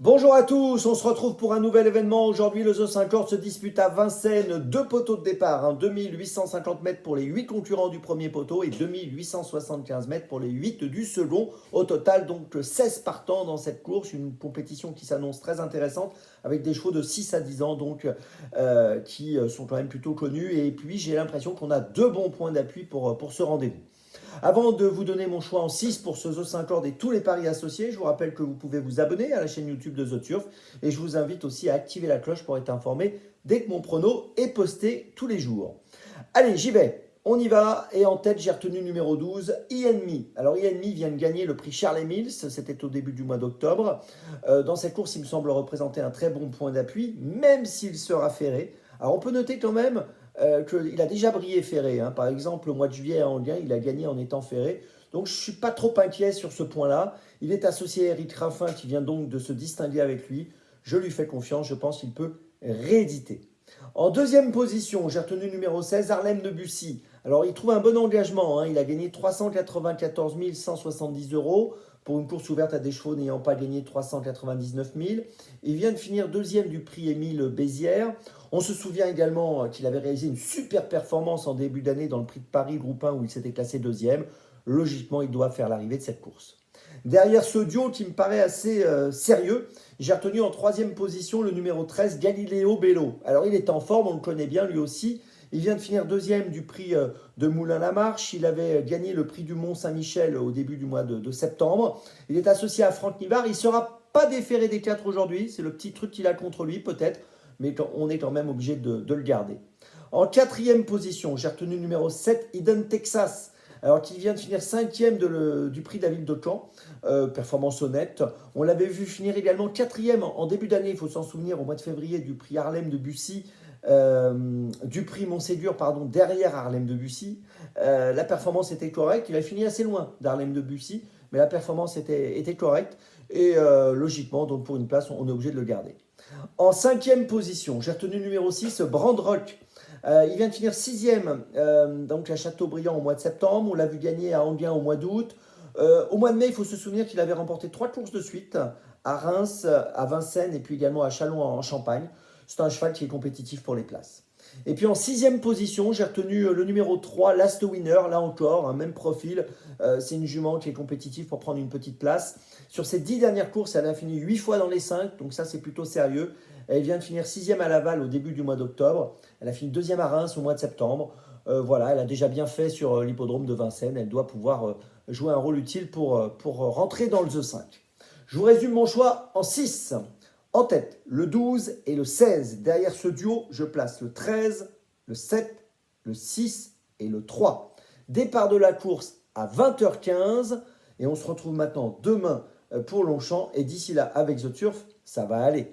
Bonjour à tous, on se retrouve pour un nouvel événement. Aujourd'hui, le The 50 se dispute à Vincennes. Deux poteaux de départ, 2850 mètres pour les 8 concurrents du premier poteau et 2875 mètres pour les 8 du second. Au total, donc 16 partants dans cette course. Une compétition qui s'annonce très intéressante avec des chevaux de 6 à 10 ans donc, qui sont quand même plutôt connus. Et puis, j'ai l'impression qu'on a deux bons points d'appui pour ce rendez-vous. Avant de vous donner mon choix en 6 pour ce The 50 et tous les paris associés, je vous rappelle que vous pouvez vous abonner à la chaîne YouTube de The Turf et je vous invite aussi à activer la cloche pour être informé dès que mon prono est posté tous les jours. Allez, j'y vais. On y va, et en tête, j'ai retenu numéro 12, E-Enemy. Alors, E-Enemy vient de gagner le prix Charles Mills, c'était au début du mois d'octobre. Dans cette course, il me semble représenter un très bon point d'appui, même s'il sera ferré. Alors, on peut noter quand même qu'il a déjà brillé ferré. Par exemple, au mois de juillet à Anguin, il a gagné en étant ferré. Donc, je ne suis pas trop inquiet sur ce point-là. Il est associé à Eric Raffin, qui vient donc de se distinguer avec lui. Je lui fais confiance, je pense qu'il peut rééditer. En deuxième position, j'ai retenu numéro 16, Harlem de Bussy. Alors, il trouve un bon engagement. Il a gagné 394 170 euros pour une course ouverte à des chevaux n'ayant pas gagné 399 000. Il vient de finir deuxième du prix Émile Bézières. On se souvient également qu'il avait réalisé une super performance en début d'année dans le prix de Paris Groupe 1 où il s'était classé deuxième. Logiquement, il doit faire l'arrivée de cette course. Derrière ce duo qui me paraît assez sérieux, j'ai retenu en troisième position le numéro 13, Galileo Bello. Alors il est en forme, on le connaît bien lui aussi. Il vient de finir deuxième du prix de Moulins-la-Marche. Il avait gagné le prix du Mont-Saint-Michel au début du mois de septembre. Il est associé à Franck Nivard. Il ne sera pas déféré des 4 aujourd'hui. C'est le petit truc qu'il a contre lui peut-être. Mais on est quand même obligé de le garder. En quatrième position, j'ai retenu le numéro 7, Eden Texas. Alors qui vient de finir cinquième du prix David de Caen, performance honnête. On l'avait vu finir également quatrième en début d'année, il faut s'en souvenir, au mois de février, du prix Harlem de Bussy, du prix Montségur, pardon, derrière Harlem de Bussy. La performance était correcte, il a fini assez loin d'Harlem de Bussy, mais la performance était correcte. Et logiquement, donc pour une place, on est obligé de le garder. En cinquième position, j'ai retenu numéro 6, Brandrock. Il vient de finir sixième donc à Châteaubriand au mois de septembre. On l'a vu gagner à Anguin au mois d'août. Au mois de mai, il faut se souvenir qu'il avait remporté 3 courses de suite à Reims, à Vincennes et puis également à Châlons en Champagne. C'est un cheval qui est compétitif pour les places. Et puis en sixième position, j'ai retenu le numéro 3, Last Winner, là encore, un même profil. C'est une jument qui est compétitive pour prendre une petite place. Sur ces 10 dernières courses, elle a fini 8 fois dans les 5, donc ça c'est plutôt sérieux. Elle vient de finir 6e à Laval au début du mois d'octobre. Elle a fini 2e à Reims au mois de septembre. Voilà, elle a déjà bien fait sur l'hippodrome de Vincennes. Elle doit pouvoir jouer un rôle utile pour rentrer dans le The 5. Je vous résume mon choix en 6. En tête, le 12 et le 16. Derrière ce duo, je place le 13, le 7, le 6 et le 3. Départ de la course à 20h15. Et on se retrouve maintenant demain pour Longchamp. Et d'ici là, avec The Turf, ça va aller.